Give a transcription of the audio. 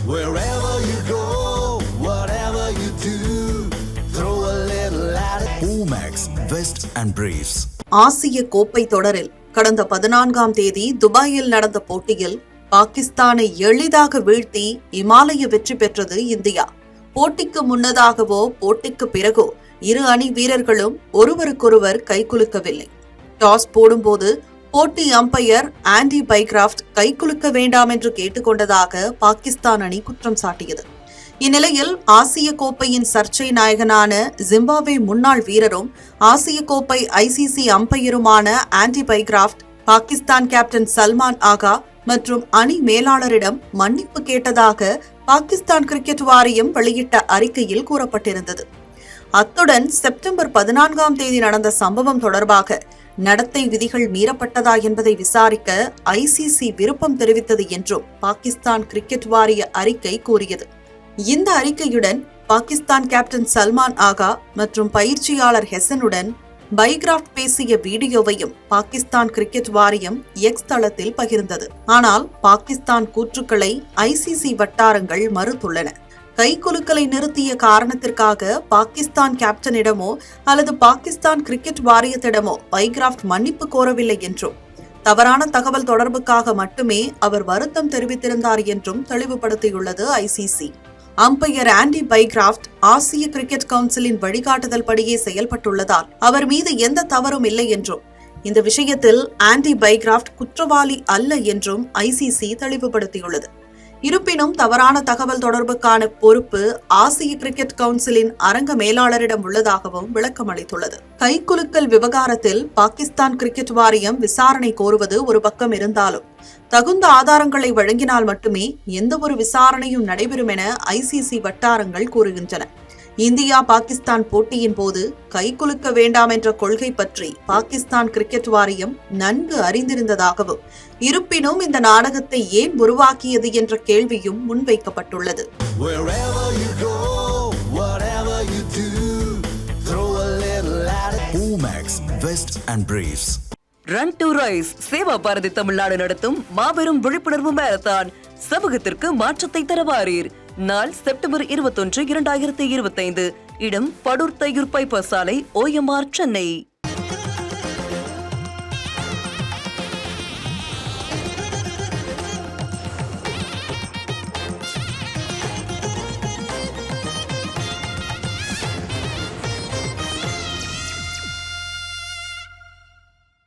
Wherever you go, whatever you do, throw a little at it. Omax, Vest and Briefs. ஆசிய கோப்பை தொடரில் கடந்த 14ஆம் தேதி துபாயில் நடந்த போட்டியில் பாகிஸ்தானை எளிதாக வீழ்த்தி இமாலய வெற்றி பெற்றது இந்தியா. போட்டிக்கு முன்னதாகவோ போட்டிக்கு பிறகோ இரு அணி வீரர்களும் ஒருவருக்கொருவர் கைகுலுக்கவில்லை. டாஸ் போடும்போது போட்டி அம்பையர் ஆண்டி பைகிராஃப்ட் கைகுலுக்க வேண்டாம் என்று கேட்டுக்கொண்டதாக பாகிஸ்தான் அணி குற்றம் சாட்டியது. இந்நிலையில் ஆசிய கோப்பையின் சர்ச்சை நாயகனான ஜிம்பாப்வே முன்னாள் வீரரும் ஆசிய கோப்பை ஐசிசி அம்பையருமான Andy Pycroft Pakistan captain Salman Agha மற்றும் அணி மேலாளரிடம் மன்னிப்பு கேட்டதாக பாகிஸ்தான் கிரிக்கெட் வாரியம் வெளியிட்ட அறிக்கையில் கூறப்பட்டிருந்தது. அத்துடன் செப்டம்பர் 14ஆம் தேதி நடந்த சம்பவம் தொடர்பாக நடத்தை விதிகள் மீறப்பட்டதா என்பதை விசாரிக்க ஐசிசி விருப்பம் தெரிவித்தது என்றும் பாகிஸ்தான் கிரிக்கெட் வாரிய அறிக்கை கூறியது. இந்த அறிக்கையுடன் பாகிஸ்தான் கேப்டன் சல்மான் ஆகா மற்றும் பயிற்சியாளர் ஹெசனுடன் பைகிராஃப்ட் பேசிய வீடியோவையும் பாகிஸ்தான் கிரிக்கெட் வாரியம் எக்ஸ் தளத்தில் பகிர்ந்தது. ஆனால் பாகிஸ்தான் கூற்றுக்களை ஐசிசி வட்டாரங்கள் மறுத்துள்ளன. கைகுலுக்கலை நிறுத்திய காரணத்திற்காக பாகிஸ்தான் கேப்டனிடமோ அல்லது பாகிஸ்தான் கிரிக்கெட் வாரியத்திடமோ பைகிராஃப்ட் மன்னிப்பு கோரவில்லை என்றும் தவறான தகவல் தொடர்புக்காக மட்டுமே அவர் வருத்தம் தெரிவித்திருந்தார் என்றும் தெளிவுபடுத்தியுள்ளது ஐசிசி. அம்பையர் ஆண்டி பைகிராஃப்ட் ஆசிய கிரிக்கெட் கவுன்சிலின் வழிகாட்டுதல் படியே செயல்பட்டுள்ளதால் அவர் மீது எந்த தவறும் இல்லை என்றும் இந்த விஷயத்தில் ஆண்டி பைகிராஃப்ட் குற்றவாளி அல்ல என்றும் ஐசிசி தெளிவுபடுத்தியுள்ளது. இருப்பினும் தவறான தகவல் தொடர்புக்கான பொறுப்பு ஆசிய கிரிக்கெட் கவுன்சிலின் அரங்க மேலாளரிடம் உள்ளதாகவும் விளக்கம் அளித்துள்ளது. கைகுலுக்கல் விவகாரத்தில் பாகிஸ்தான் கிரிக்கெட் வாரியம் விசாரணை கோருவது ஒரு பக்கம் இருந்தாலும் தகுந்த ஆதாரங்களை வழங்கினால் மட்டுமே எந்தவொரு விசாரணையும் நடைபெறும் என ஐசிசி வட்டாரங்கள் கூறுகின்றன. இந்தியா பாகிஸ்தான் போட்டியின் போது கைகுலுக்க வேண்டாம் என்ற கொள்கை பற்றி பாகிஸ்தான் கிரிக்கெட் வாரியம் நன்கு அறிந்திருந்ததாகவும் இருப்பினும் இந்த நாடகத்தை ஏன் உருவாக்கியது என்ற கேள்வியும் முன்வைக்கப்பட்டுள்ளது. Run to rice Seva Bharathi Tamil Nadu நடத்தும் மாபெரும் விழிப்புணர்வு மாரத்தான் சமூகத்திற்கு மாற்றத்தை தரவாரீர். நாள் செப்டம்பர் 21, 2025. இடம் படூர் தையூர் பைபாஸ் சாலை, OMR, சென்னை.